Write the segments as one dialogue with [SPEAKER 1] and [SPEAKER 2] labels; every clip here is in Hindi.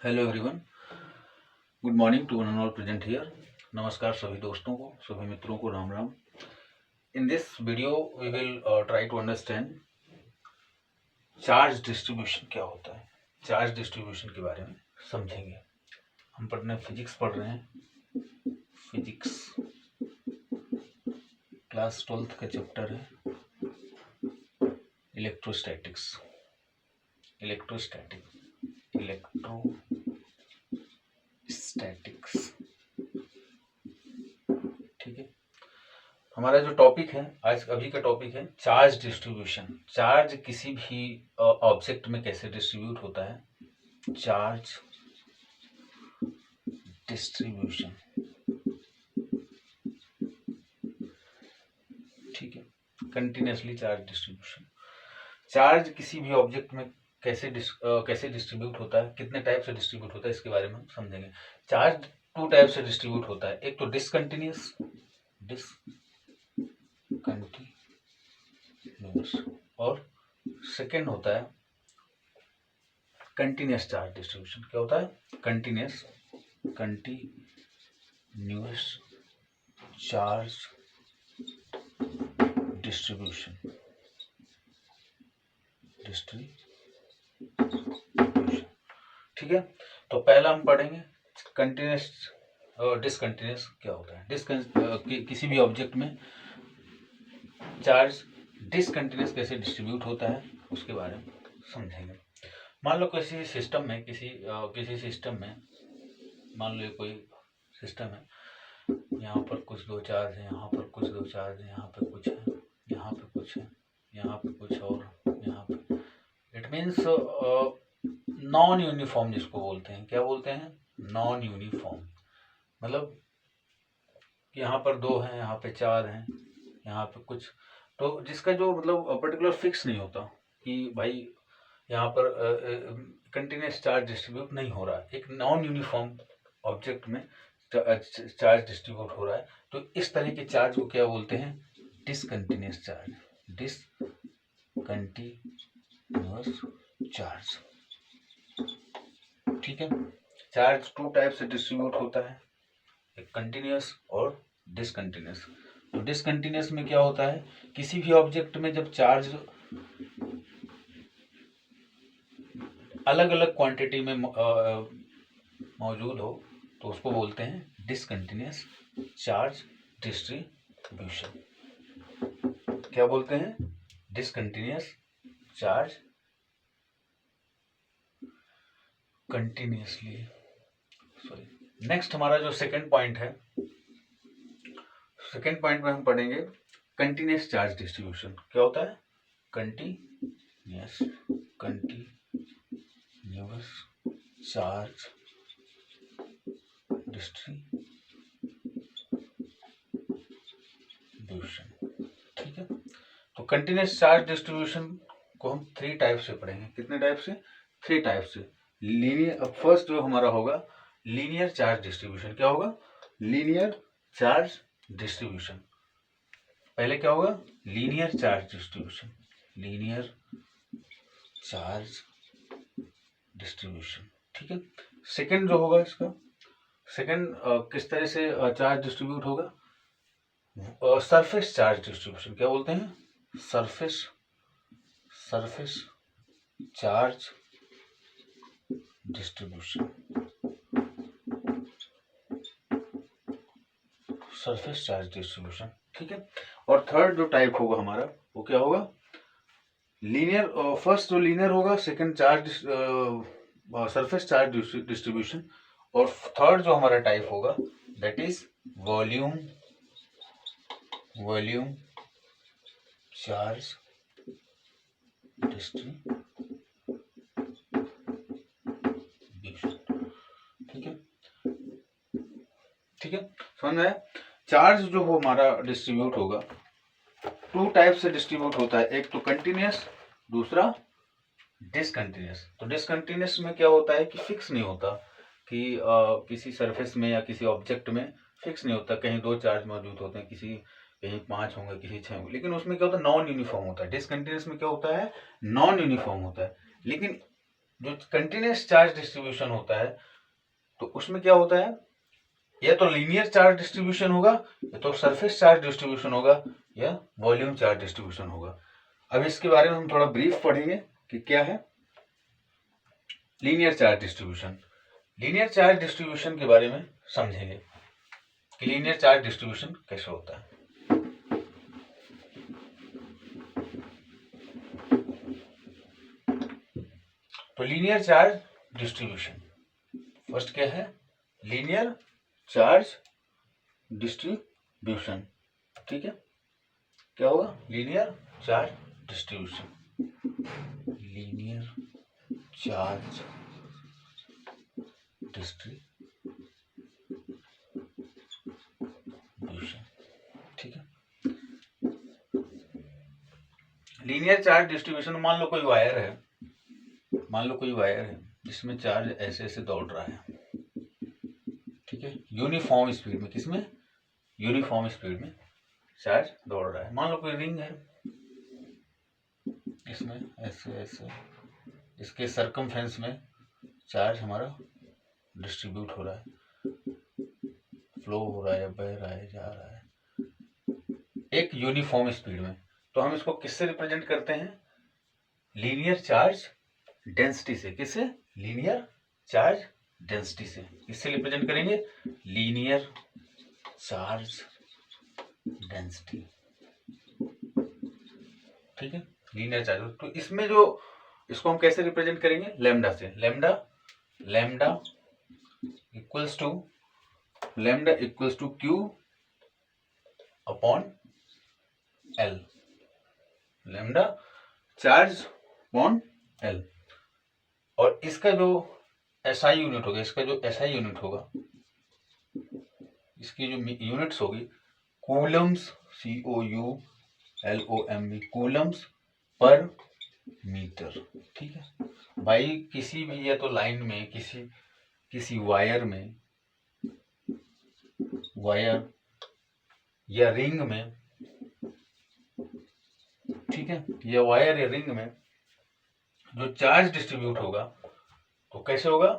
[SPEAKER 1] Hello everyone, good morning to one and all present here. नमस्कार सभी दोस्तों को, सभी मित्रों को Ram Ram. In this video we will try to understand charge distribution क्या होता है। चार्ज डिस्ट्रीब्यूशन के बारे में समझेंगे। हम फिजिक्स पढ़ रहे हैं। फिजिक्स क्लास 12th का चैप्टर है इलेक्ट्रोस्टैटिक्स। ठीक है, हमारा जो टॉपिक है आज अभी का टॉपिक है चार्ज डिस्ट्रीब्यूशन। चार्ज किसी भी ऑब्जेक्ट में कैसे डिस्ट्रीब्यूट होता है, चार्ज डिस्ट्रीब्यूशन। ठीक है, कंटिन्यूसली चार्ज डिस्ट्रीब्यूशन। चार्ज किसी भी ऑब्जेक्ट में कैसे डिस्ट्रीब्यूट होता है, कितने टाइप से डिस्ट्रीब्यूट होता है, इसके बारे में हम समझेंगे। चार्ज टू टाइप से डिस्ट्रीब्यूट होता है, एक तो डिसकंटिन्यूस और सेकेंड होता है कंटिन्यूस चार्ज डिस्ट्रीब्यूशन। क्या होता है? Continuous charge distribution. ठीक है, तो पहला हम पढ़ेंगे कंटिन्यूस और डिसकंटिन्यूस क्या होता है। किसी भी ऑब्जेक्ट में चार्ज डिसकंटिन्यूस कैसे डिस्ट्रीब्यूट होता है उसके बारे में समझेंगे। मान लो किसी सिस्टम में किसी सिस्टम में मान लो कोई सिस्टम है, यहाँ पर कुछ दो चार्ज है, यहाँ पर कुछ दो चार्ज है, यहाँ पे कुछ है, यहाँ पे कुछ है, यहाँ पे कुछ और यहाँ पे। इट मीन्स नॉन यूनिफॉर्म, जिसको बोलते हैं, क्या बोलते हैं? Non uniform. मतलब यहाँ पर दो हैं, यहाँ पे चार हैं, यहाँ पे कुछ, तो जिसका जो मतलब पर्टिकुलर फिक्स नहीं होता कि भाई यहाँ पर कंटिन्यूस चार्ज डिस्ट्रीब्यूट नहीं हो रहा है। एक नॉन यूनिफॉर्म ऑब्जेक्ट में चार्ज डिस्ट्रीब्यूट हो रहा है, तो इस तरह के चार्ज को क्या बोलते हैं? Discontinuous charge. Discontinuous charge. ठीक है, चार्ज टू टाइप से डिस्ट्रीब्यूट होता है, एक कंटिन्यूस और डिसकंटिन्यूस। तो डिसकंटिन्यूस में क्या होता है, किसी भी ऑब्जेक्ट में जब चार्ज अलग अलग क्वांटिटी में मौजूद हो तो उसको बोलते हैं डिसकंटिन्यूस चार्ज डिस्ट्रीब्यूशन। क्या बोलते हैं? Discontinuous charge continuously. नेक्स्ट हमारा जो सेकंड पॉइंट है, सेकंड पॉइंट में हम पढ़ेंगे कंटिन्यूस चार्ज डिस्ट्रीब्यूशन। क्या होता है? Continuous charge distribution. ठीक है, तो कंटिन्यूस चार्ज डिस्ट्रीब्यूशन को हम थ्री टाइप से पढ़ेंगे। कितने टाइप से? थ्री टाइप से। लीनियर, अब फर्स्ट जो हमारा होगा लीनियर चार्ज डिस्ट्रीब्यूशन। क्या होगा? Linear charge distribution. पहले क्या होगा? Linear charge distribution. Linear charge distribution. ठीक है, सेकंड जो होगा इसका, सेकंड किस तरह से चार्ज डिस्ट्रीब्यूट होगा? Surface charge distribution. क्या बोलते हैं? Surface charge distribution. Surface charge distribution. ठीक है, और थर्ड जो टाइप होगा हमारा वो क्या होगा? लीनियर। फर्स्ट जो लीनियर होगा, second charge surface charge distribution, और थर्ड जो हमारा टाइप होगा that is volume charge distribution. ठीक है, समझ में आया? चार्ज जो हो हमारा डिस्ट्रीब्यूट होगा, टू टाइप से डिस्ट्रीब्यूट होता है, एक तो कंटिन्यूस, दूसरा डिसकंटिन्यूस। तो डिसकंटिन्यूस में क्या होता है कि फिक्स नहीं होता, कि किसी सरफेस में या किसी ऑब्जेक्ट में फिक्स नहीं होता, कहीं दो चार्ज मौजूद होते हैं, कहीं 5 होंगे, किसी 6 होंगे, लेकिन उसमें क्या होता है? नॉन यूनिफॉर्म होता है। डिसकंटिन्यूस में क्या होता है? नॉन यूनिफॉर्म होता है। लेकिन जो कंटिन्यूस चार्ज डिस्ट्रीब्यूशन होता है तो उसमें क्या होता है, या तो लीनियर चार्ज डिस्ट्रीब्यूशन होगा, या तो सरफेस चार्ज डिस्ट्रीब्यूशन होगा, या वॉल्यूम चार्ज डिस्ट्रीब्यूशन होगा। अब इसके बारे में हम थोड़ा ब्रीफ पढ़ेंगे कि क्या है linear charge distribution. Linear charge distribution के बारे में समझेंगे कि लीनियर चार्ज डिस्ट्रीब्यूशन कैसे होता है। तो लीनियर चार्ज डिस्ट्रीब्यूशन, फर्स्ट क्या है, लीनियर चार्ज डिस्ट्रीब्यूशन, ठीक है, क्या होगा, linear charge distribution, linear charge distribution, ठीक है। लीनियर चार्ज डिस्ट्रीब्यूशन, मान लो कोई वायर है, मान लो कोई वायर है जिसमें चार्ज ऐसे ऐसे दौड़ रहा है, ठीक है, यूनिफॉर्म स्पीड में, किसमें, यूनिफॉर्म स्पीड में चार्ज दौड़ रहा है। मान लो कोई रिंग है, इसमें ऐसे ऐसे इसके सरकमफ्रेंस में चार्ज हमारा डिस्ट्रीब्यूट हो रहा है, फ्लो हो रहा है, बह रहा है, जा रहा है एक यूनिफॉर्म स्पीड में। तो हम इसको किससे रिप्रेजेंट करते हैं, लीनियर चार्ज डेंसिटी से। किससे, लीनियर चार्ज डेंसिटी से। किससे रिप्रेजेंट करेंगे, लीनियर चार्ज डेंसिटी, ठीक है, लीनियर चार्ज। तो इसमें जो इसको हम कैसे रिप्रेजेंट करेंगे, लैम्डा से। Lambda equals to Q upon L, lambda charge upon L. और इसका जो एसआई यूनिट होगा, इसका जो एसआई यूनिट होगा, इसकी जो यूनिट्स होगी, कूलम्स, COULOMB, कूलम्स पर मीटर, ठीक है। भाई किसी भी, या तो लाइन में, किसी वायर में, वायर या रिंग में, ठीक है, या वायर या रिंग में जो चार्ज डिस्ट्रीब्यूट होगा तो कैसे होगा,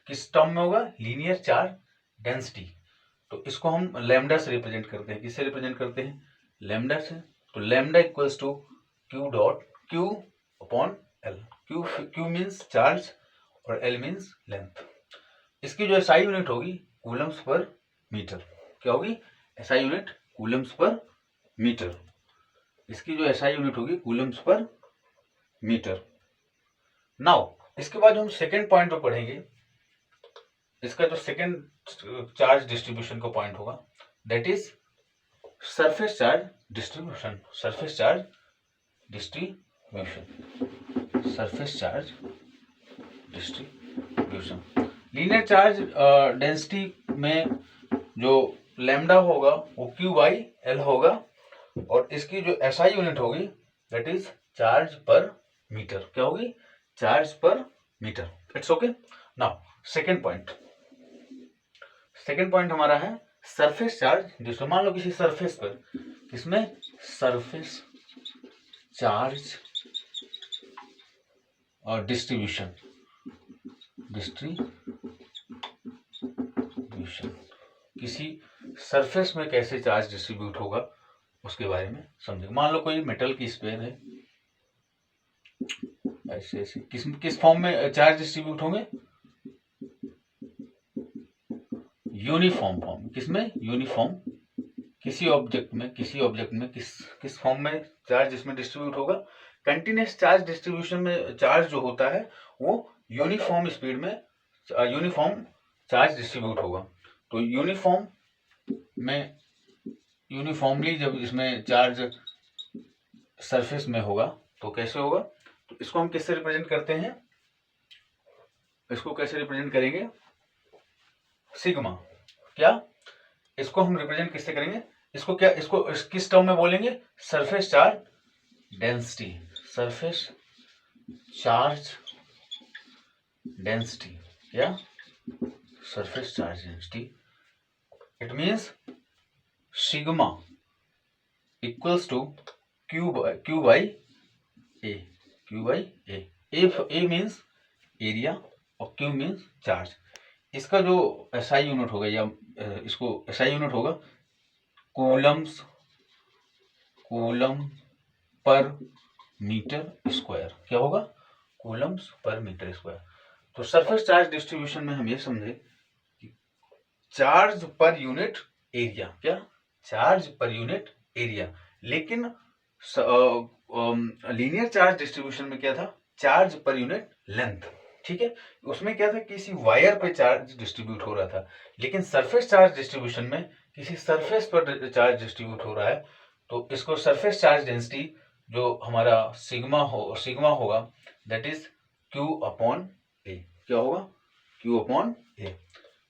[SPEAKER 1] किस टर्म में होगा, लीनियर चार्ज डेंसिटी। तो इसको हम लैम्डा से रिप्रेजेंट करते हैं। किससे रिप्रेजेंट करते हैं, लैम्डा से। तो lambda equals to Q upon L. Q means charge और एल मीन्स लेंथ। इसकी जो एसआई यूनिट होगी, कूलम्स पर मीटर। क्या होगी, एसआई यूनिट कूलम्स पर मीटर। इसकी जो एसआई यूनिट होगी, कूलम्स पर मीटर। नाउ इसके बाद हम सेकेंड पॉइंट पर पढ़ेंगे। इसका जो सेकेंड चार्ज डिस्ट्रीब्यूशन का पॉइंट होगा, that is surface charge distribution. Surface charge distribution, surface charge distribution. Linear charge density में जो लैम्डा होगा वो Q/L होगा, और इसकी जो SI यूनिट होगी दैट इज चार्ज पर मीटर। क्या होगी, चार्ज पर metre. It's okay. Now second point हमारा है सरफेस चार्ज डिस्ट्रीब्यूशन। मान लो किसी सरफेस पर, किसमें, सरफेस चार्ज और डिस्ट्रीब्यूशन, किसी सरफेस में कैसे चार्ज डिस्ट्रीब्यूट होगा उसके बारे में समझेंगे। मान लो कोई मेटल की स्फीयर है, ऐसे ऐसे किस फॉर्म में चार्ज डिस्ट्रीब्यूट होंगे, यूनिफॉर्म फॉर्म। किसमें, यूनिफॉर्म। किसी ऑब्जेक्ट में किस फॉर्म में चार्ज इसमें डिस्ट्रीब्यूट होगा, कंटिन्यूस चार्ज डिस्ट्रीब्यूशन में चार्ज जो होता है वो यूनिफॉर्म स्पीड में यूनिफॉर्म चार्ज डिस्ट्रीब्यूट होगा। तो यूनिफॉर्मली जब इसमें चार्ज सरफेस में होगा तो कैसे होगा, तो इसको हम किससे रिप्रेजेंट करते हैं, इसको कैसे रिप्रेजेंट करेंगे, सिग्मा। क्या, इसको हम रिप्रेजेंट किससे करेंगे, इसको किस टर्म में बोलेंगे, surface charge density. Surface charge density, क्या, surface charge density. It means sigma equals to Q by A. A means area और क्यू मीन्स चार्ज। इसका जो एसआई यूनिट होगा या इसको एसआई यूनिट होगा कूलम्स कूलम पर मीटर स्क्वायर। क्या होगा? कूलम्स पर मीटर स्क्वायर। तो सरफेस चार्ज डिस्ट्रीब्यूशन में हम ये समझे कि चार्ज पर यूनिट एरिया, क्या चार्ज पर यूनिट एरिया। लेकिन लीनियर चार्ज डिस्ट्रीब्यूशन में क्या था? Charge per unit length. ठीक है, उसमें क्या था? किसी वायर पे चार्ज डिस्ट्रीब्यूट हो रहा था। लेकिन सरफेस चार्ज डिस्ट्रीब्यूशन में किसी सरफेस पर चार्ज डिस्ट्रीब्यूट हो रहा है, तो इसको सरफेस चार्ज डेंसिटी जो हमारा सिग्मा होगा, दैट इज क्यू अपॉन ए। क्या होगा? क्यू अपॉन ए।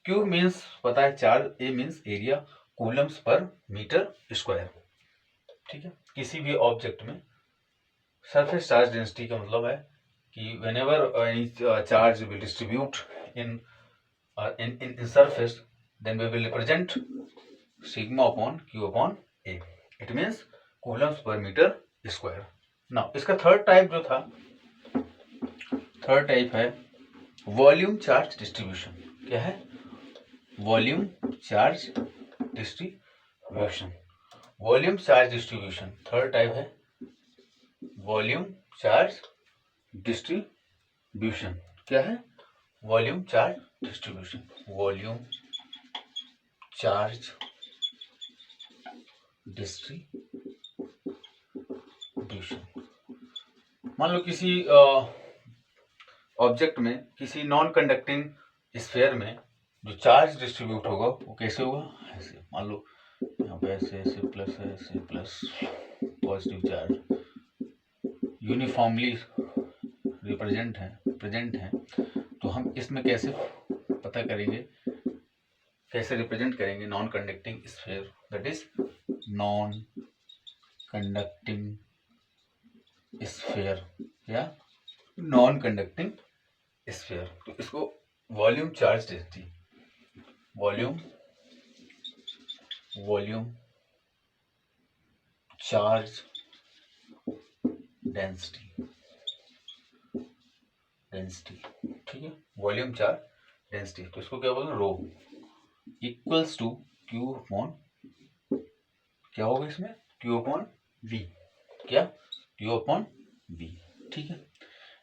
[SPEAKER 1] क्यू मीन्स पता है चार्ज, ए मीन्स एरिया, कूलम्स पर मीटर स्क्वायर। ठीक है, किसी भी ऑब्जेक्ट में सरफेस चार्ज डेंसिटी का मतलब है कि whenever any charge will distribute in surface, then we will represent sigma upon q upon a. It means coulombs per meter square. Now इसका थर्ड टाइप जो था, थर्ड टाइप है वॉल्यूम चार्ज डिस्ट्रीब्यूशन। क्या है? Volume charge distribution. Volume charge distribution third type है वॉल्यूम चार्ज डिस्ट्रीब्यूशन। क्या है? Volume charge distribution. Volume charge distribution. मान लो किसी ऑब्जेक्ट में, किसी नॉन कंडक्टिंग स्फीयर में जो चार्ज डिस्ट्रीब्यूट होगा वो कैसे होगा? ऐसे मान लो यहाँ पे ऐसे प्लस है, ऐसे plus, positive charge uniformly present है। तो हम इसमें कैसे पता करेंगे, कैसे रिप्रेजेंट करेंगे non conducting sphere, that is non conducting sphere या नॉन कंडक्टिंग स्फीयर। तो इसको volume charge density, volume charge density, ठीक है, वॉल्यूम चार्ज डेंसिटी। तो इसको क्या बोलते हैं? Rho equals to Q upon, क्या होगा इसमें? Q upon V. क्या? Q upon V. ठीक है,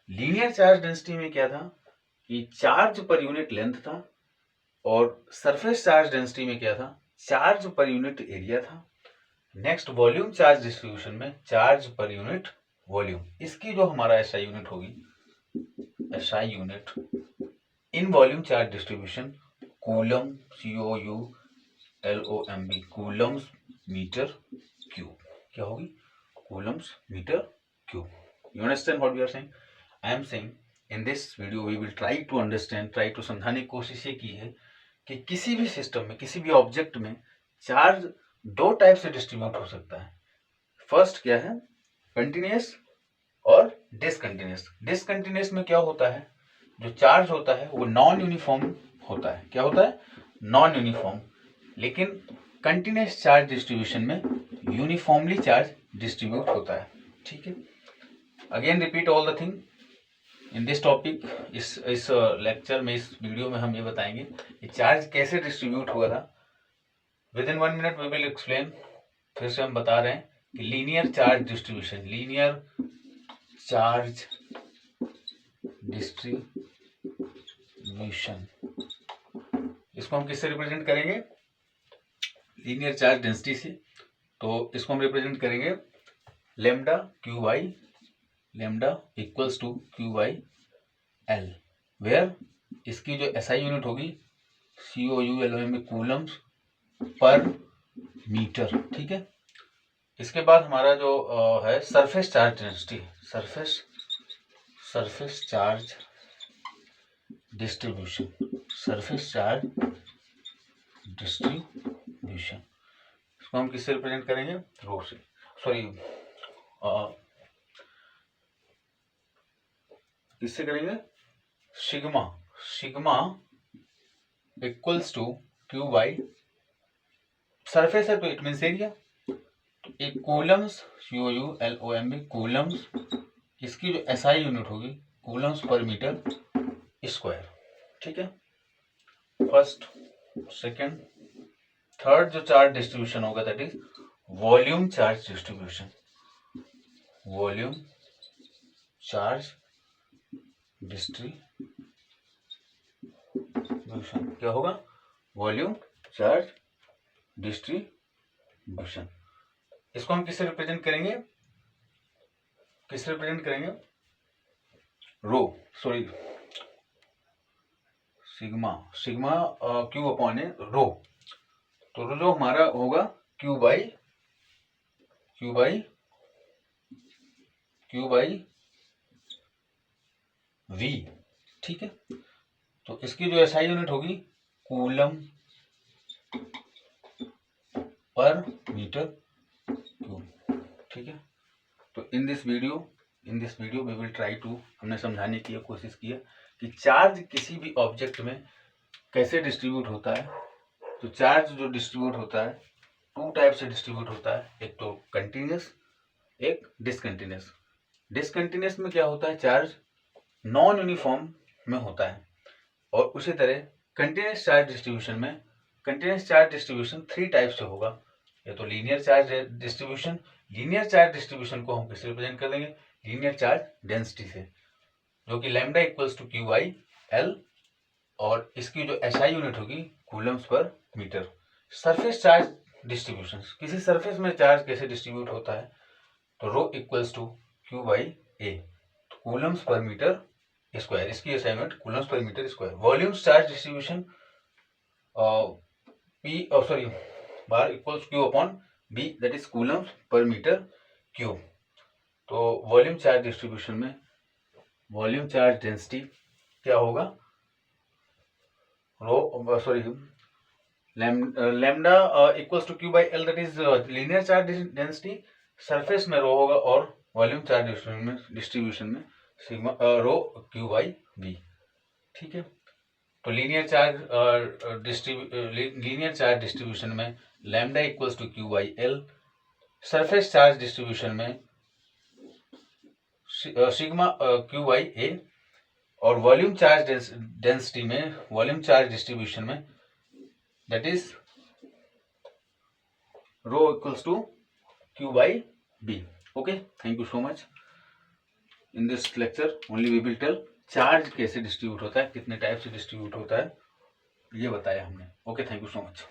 [SPEAKER 1] लीनियर चार्ज डेंसिटी में क्या था कि चार्ज पर यूनिट लेंथ था, और सरफेस चार्ज डेंसिटी में क्या था? चार्ज पर यूनिट एरिया था। नेक्स्ट वॉल्यूम चार्ज डिस्ट्रीब्यूशन में चार्ज पर यूनिट वॉल्यूम। इसकी जो हमारा एसआई यूनिट होगी, SI unit in volume charge distribution coulomb, COULOMB, coulombs metre cube. क्या होगी? Coulombs metre cube. You understand what we are saying? I am saying in this video we will try to understand, try to समझाने की कोशिश ये की है कि किसी भी सिस्टम में, किसी भी ऑब्जेक्ट में चार्ज दो टाइप से डिस्ट्रीब्यूट हो सकता है। फर्स्ट क्या है? कंटिन्यूअस और डिसकंटिन्यूअस। डिसकंटिन्यूअस में क्या होता है? जो चार्ज होता है वो नॉन यूनिफॉर्म होता है। क्या होता है? Non uniform. लेकिन कंटिन्यूअस चार्ज डिस्ट्रीब्यूशन में यूनिफॉर्मली चार्ज डिस्ट्रीब्यूट होता है। ठीक है, again repeat all the thing in this topic. इस लेक्चर में, इस वीडियो में हम ये बताएंगे कि चार्ज कैसे डिस्ट्रीब्यूट हुआ था। Within 1 minute we will explain. फिर से हम बता रहे हैं कि linear charge distribution, linear charge distribution, इसको हम किससे रिप्रेजेंट करेंगे? लीनियर चार्ज डेंसिटी से। तो इसको हम रिप्रेजेंट करेंगे lambda Q by, lambda equals to Q by L, where इसकी जो एसआई यूनिट होगी COULOM में कूलम्स पर मीटर। ठीक है, इसके बाद हमारा जो है surface charge density, surface charge distribution, surface charge distribution. इसको हम किससे रिप्रेजेंट करेंगे? रो से, सॉरी किससे करेंगे? Sigma, sigma equals to Q by, surface है तो इट मीन्स एरिया। एक कूलम्स, COULOMB कूलम्स, इसकी जो एसआई यूनिट होगी कूलम्स पर मीटर स्क्वायर। ठीक है, फर्स्ट, सेकंड, थर्ड जो चार्ज डिस्ट्रीब्यूशन होगा that is volume charge distribution. Volume charge distribution क्या होगा? Volume charge distribution. इसको हम किससे रिप्रेजेंट करेंगे? किससे रिप्रेजेंट करेंगे? Rho, sorry, sigma, sigma Q upon A rho. तो रो जो हमारा होगा क्यू बाई वी। ठीक है, तो इसकी जो एसआई यूनिट होगी कूलम पर मीटर क्यूब। ठीक है, तो in this video we will try to, हमने समझाने की कोशिश की है कि चार्ज किसी भी ऑब्जेक्ट में कैसे डिस्ट्रीब्यूट होता है। तो चार्ज जो डिस्ट्रीब्यूट होता है टू टाइप से डिस्ट्रीब्यूट होता है, एक तो कंटिन्यूस, एक डिसकंटिन्यूस। डिसकंटिन्यूस में क्या होता है? चार्ज नॉन यूनिफॉर्म में होता है। और उसी तरह कंटिन्यूस चार्ज डिस्ट्रीब्यूशन में, continuous charge distribution three type से होगा। या तो linear charge distribution, linear charge distribution को हम किससे रिप्रेजेंट कर देंगे? लीनियर चार्ज डेंसिटी से, जो कि lambda equals to Q by L, और इसकी जो एसआई यूनिट होगी कूलम्स पर मीटर। सरफेस चार्ज डिस्ट्रीब्यूशन, किसी सरफेस में चार्ज कैसे डिस्ट्रीब्यूट होता है? तो rho equals to Q by A, coulombs पर मीटर स्क्वायर, इसकी असाइनमेंट कूलम्स पर metre square. Volumes charge distribution P sorry बार equals Q upon B, that is coulombs पर मीटर क्यूब। तो वॉल्यूम चार्ज डिस्ट्रीब्यूशन में वॉल्यूम चार्ज डेंसिटी क्या होगा? Rho sorry lambda equals to Q by L, that is linear charge density. Surface में रो होगा और वॉल्यूम चार्ज डिस्ट्रीब्यूशन में sigma rho Q by B. ठीक है, तो लीनियर चार्ज डिस्ट्रीब्यूशन में lambda equals to Q by L, surface charge distribution में सिग्मा क्यू बाई ए, और वॉल्यूम चार्ज डेंसिटी में, वॉल्यूम चार्ज डिस्ट्रीब्यूशन में that is rho equals to Q by B. Okay, thank you so much. In this lecture only we will tell charge कैसे डिस्ट्रीब्यूट होता है, कितने टाइप से डिस्ट्रीब्यूट होता है, ये बताया हमने। Okay, thank you so much.